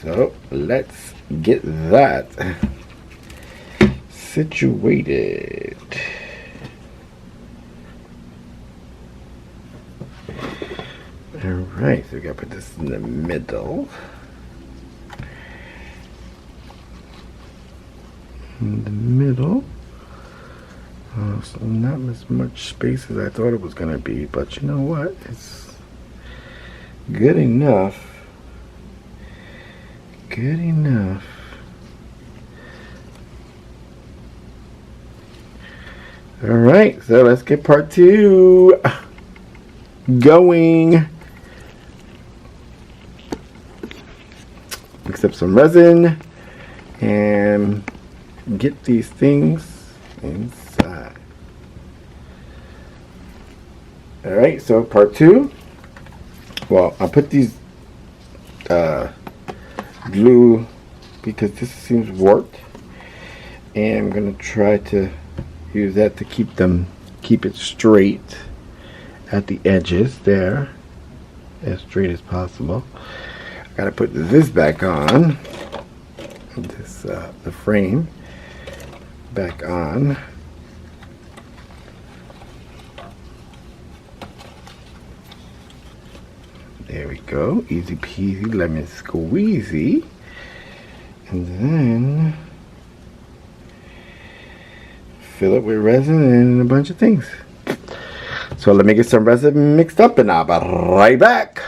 So let's get that situated. Alright, so we gotta put this in the middle. In the middle. So not as much space as I thought it was gonna be, but you know what? It's good enough. Good enough. Alright, so let's get part 2 going. Mix up some resin and get these things inside. Alright, so part 2. Well, I'll put these glue because this seems warped, and I'm going to try to use that to keep it straight at the edges there, as straight as possible. I gotta put this back on, the frame back on. There we go, easy peasy lemon squeezy. And then fill it with resin and a bunch of things. So let me get some resin mixed up and I'll be right back.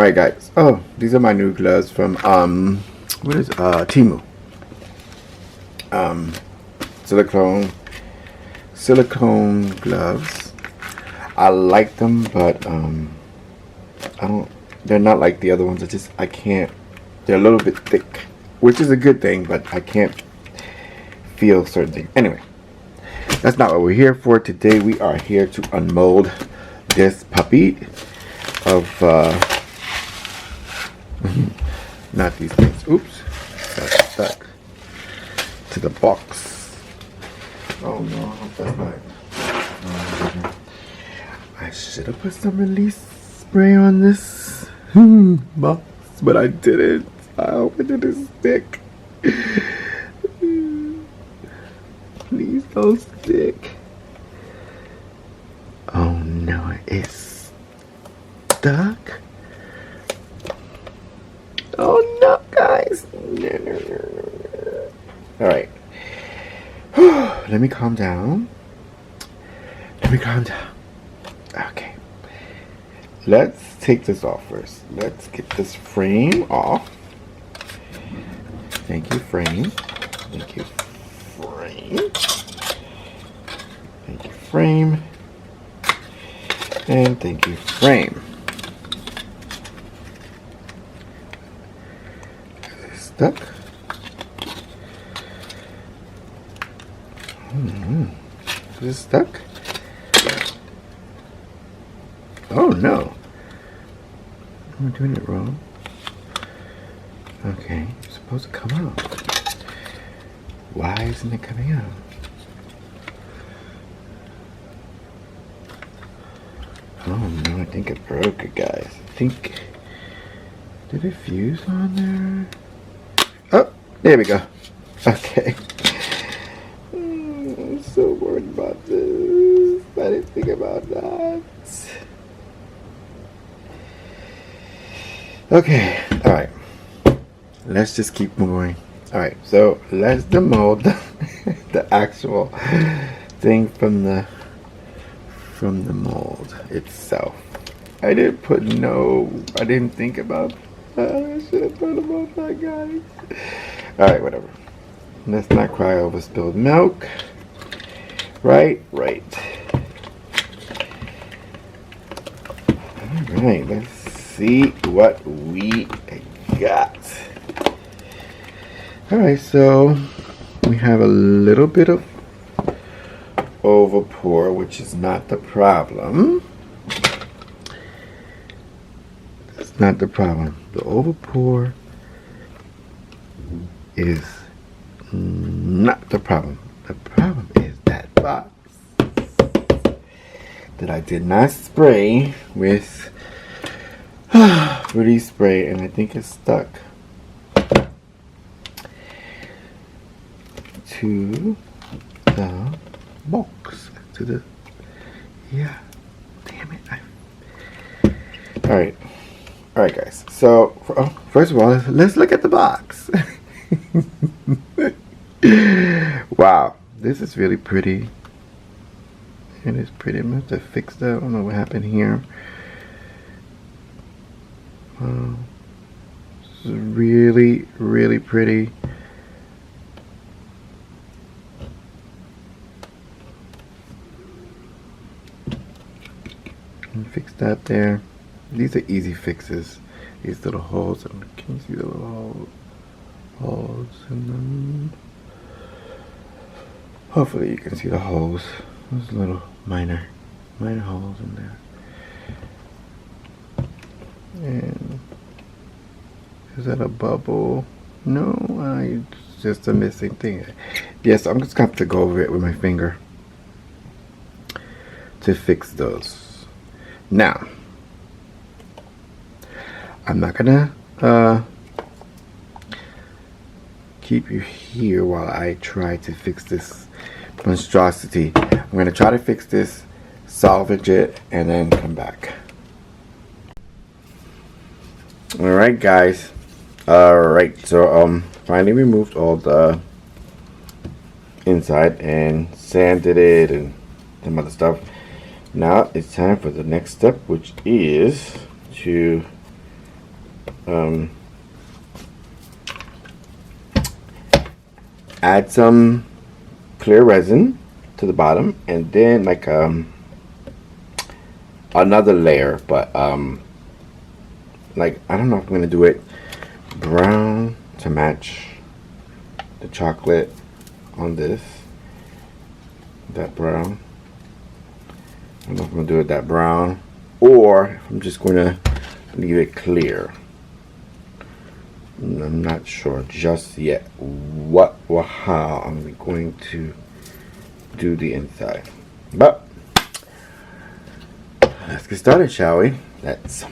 Alright guys. Oh, these are my new gloves from what is Temu. Silicone gloves. I like them, but I don't, they're not like the other ones. I can't, they're a little bit thick, which is a good thing, but I can't feel certain things. Anyway, that's not what we're here for. Today we are here to unmold this puppy of not these things. Oops, that's stuck to the box. Oh no, I hope that's not. I should have put some release spray on this box, but I didn't. I hope it didn't stick. Please don't stick. Oh no, it's stuck. Oh no, guys. No. Alright. Let me calm down. Okay. Let's take this off first. Let's get this frame off. Thank you, frame. Thank you, frame. Thank you, frame. And thank you, frame. Is it stuck? Is it stuck? Oh no. I'm doing it wrong. Okay, it's supposed to come out. Why isn't it coming out? Oh no, I think it broke it, guys. Did it fuse on there? Oh, there we go. Okay. I'm so worried about this. I didn't think about that. Okay, alright. Let's just keep moving. Alright, so let's demold the actual thing from the mold itself. I didn't think about that. I should have thought about that, guys. Alright, whatever. Let's not cry over spilled milk. Right. Alright, let's see what we got. Alright, so we have a little bit of overpour, which is not the problem. That's not the problem. The overpour is not the problem. The problem is that box that I did not spray with release spray, and I think it's stuck to the box. Yeah. Damn it. Alright, guys. So, first of all, let's look at the box. Wow, this is really pretty. It is pretty. I'm gonna have to fix that. I don't know what happened here. This is really, really pretty. And fix that there. These are easy fixes. These little holes. Can you see the little holes in them? Hopefully you can see the holes. There's little minor holes in there. And is that a bubble? No, it's just a missing thing. Yes, I'm just going to have to go over it with my finger to fix those. Now, I'm not gonna keep you here while I try to fix this monstrosity. I'm gonna try to fix this, salvage it, and then come back. Alright guys, alright, so finally removed all the inside and sanded it and some other stuff. Now it's time for the next step, which is to add some clear resin to the bottom, and then like another layer, but like I don't know if I'm gonna do it brown to match the chocolate on this. That brown. I don't know if I'm gonna do it that brown, or if I'm just gonna leave it clear. I'm not sure just yet what or how I'm going to do the inside, but let's get started, shall we? Let's